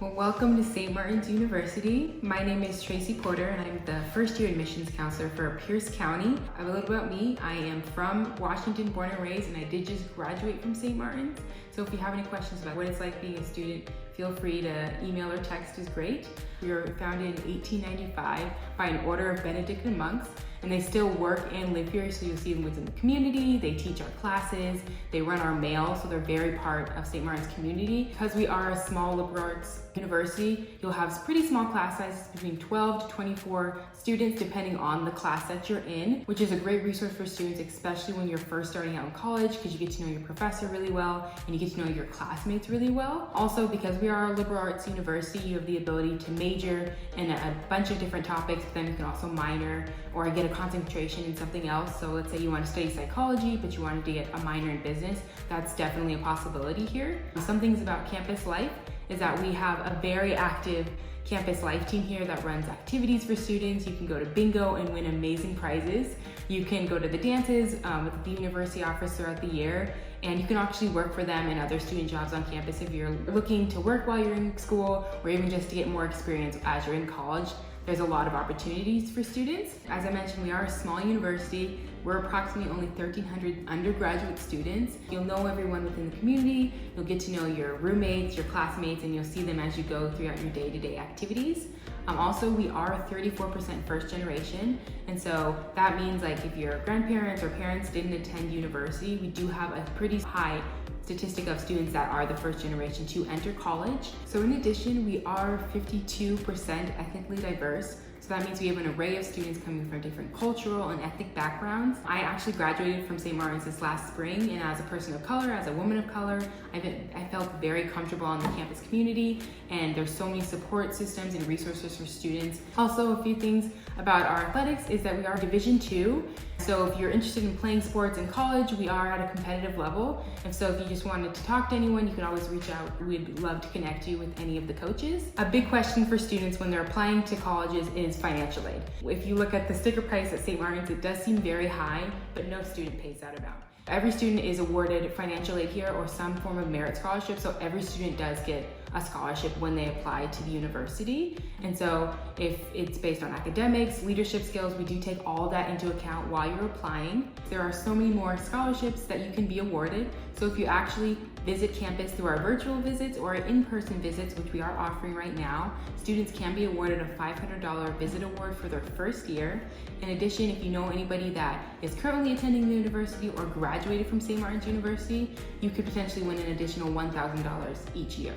Well, welcome to St. Martin's University. My name is Tracey Porter and I'm the first year admissions counselor for Pierce County. A little about me, I am from Washington, born and raised, and I did just graduate from St. Martin's. So if you have any questions about what it's like being a student, feel free to email or text is great. We were founded in 1895 by an order of Benedictine monks, and they still work and live here, so you'll see them within the community. They teach our classes, they run our mail, so they're very part of St. Martin's community. Because we are a small liberal arts university, you'll have pretty small class sizes, between 12 to 24 students, depending on the class that you're in, which is a great resource for students, especially when you're first starting out in college, because you get to know your professor really well, and you get to know your classmates really well. Also, because we are a liberal arts university, you have the ability to major in a bunch of different topics, but then you can also minor or get a concentration in something else. So let's say you want to study psychology, but you wanted to get a minor in business. That's definitely a possibility here. Some things about campus life is that we have a very active campus life team here that runs activities for students. You can go to bingo and win amazing prizes. You can go to the dances with the university offers throughout the year, and you can actually work for them and other student jobs on campus if you're looking to work while you're in school, or even just to get more experience as you're in college. There's a lot of opportunities for students. As I mentioned, we are a small university. We're approximately only 1,300 undergraduate students. You'll know everyone within the community. You'll get to know your roommates, your classmates, and you'll see them as you go throughout your day-to-day activities. Also, we are 34% first generation. And so that means like if your grandparents or parents didn't attend university, we do have a pretty high statistic of students that are the first generation to enter college. So in addition, we are 52% ethnically diverse. So that means we have an array of students coming from different cultural and ethnic backgrounds. I actually graduated from St. Martin's this last spring, and as a person of color, as a woman of color, I felt very comfortable in the campus community, and there's so many support systems and resources for students. Also, a few things about our athletics is that we are Division II. So if you're interested in playing sports in college, we are at a competitive level. And so if you just wanted to talk to anyone, you can always reach out. We'd love to connect you with any of the coaches. A big question for students when they're applying to colleges is financial aid. If you look at the sticker price at St. Martin's, it does seem very high, but no student pays that amount. Every student is awarded financial aid here or some form of merit scholarship, so every student does get a scholarship when they apply to the university. And so if it's based on academics, leadership skills, we do take all that into account while you're applying. There are so many more scholarships that you can be awarded. So if you actually visit campus through our virtual visits or in-person visits, which we are offering right now, students can be awarded a $500 visit award for their first year. In addition, if you know anybody that is currently attending the university or graduated from St. Martin's University, you could potentially win an additional $1,000 each year.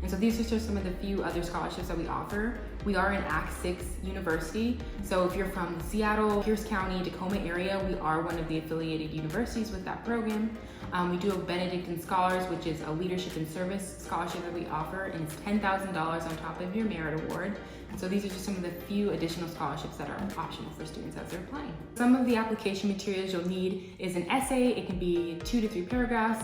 And so these are just some of the few other scholarships that we offer. We are an Act 6 university. So if you're from the Seattle, Pierce County, Tacoma area, we are one of the affiliated universities with that program. We do have Benedictine Scholars, which is a leadership and service scholarship that we offer, and it's $10,000 on top of your merit award. And so these are just some of the few additional scholarships that are optional for students as they're applying. Some of the application materials you'll need is an essay. It can be 2 to 3 paragraphs.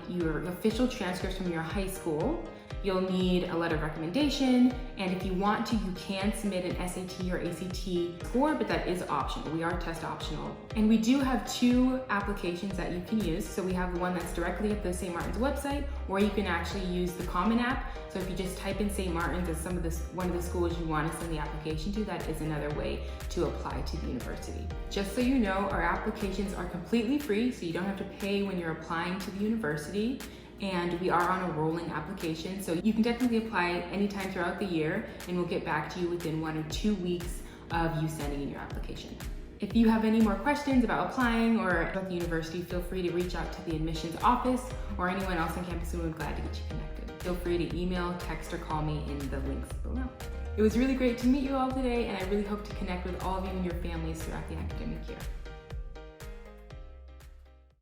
Your official transcripts from your high school. You'll need a letter of recommendation, and if you want to, you can submit an SAT or ACT score, but that is optional. We are test optional. And we do have 2 applications that you can use. So we have the one that's directly at the St. Martin's website, or you can actually use the Common App. So if you just type in St. Martin's as one of the schools you want to send the application to, that is another way to apply to the university. Just so you know, our applications are completely free, so you don't have to pay when you're applying to the university. And we are on a rolling application, so you can definitely apply anytime throughout the year, and we'll get back to you within 1 or 2 weeks of you sending in your application. If you have any more questions about applying or about the university, feel free to reach out to the admissions office or anyone else on campus, and we're glad to get you connected. Feel free to email, text, or call me in the links below. It was really great to meet you all today, and I really hope to connect with all of you and your families throughout the academic year.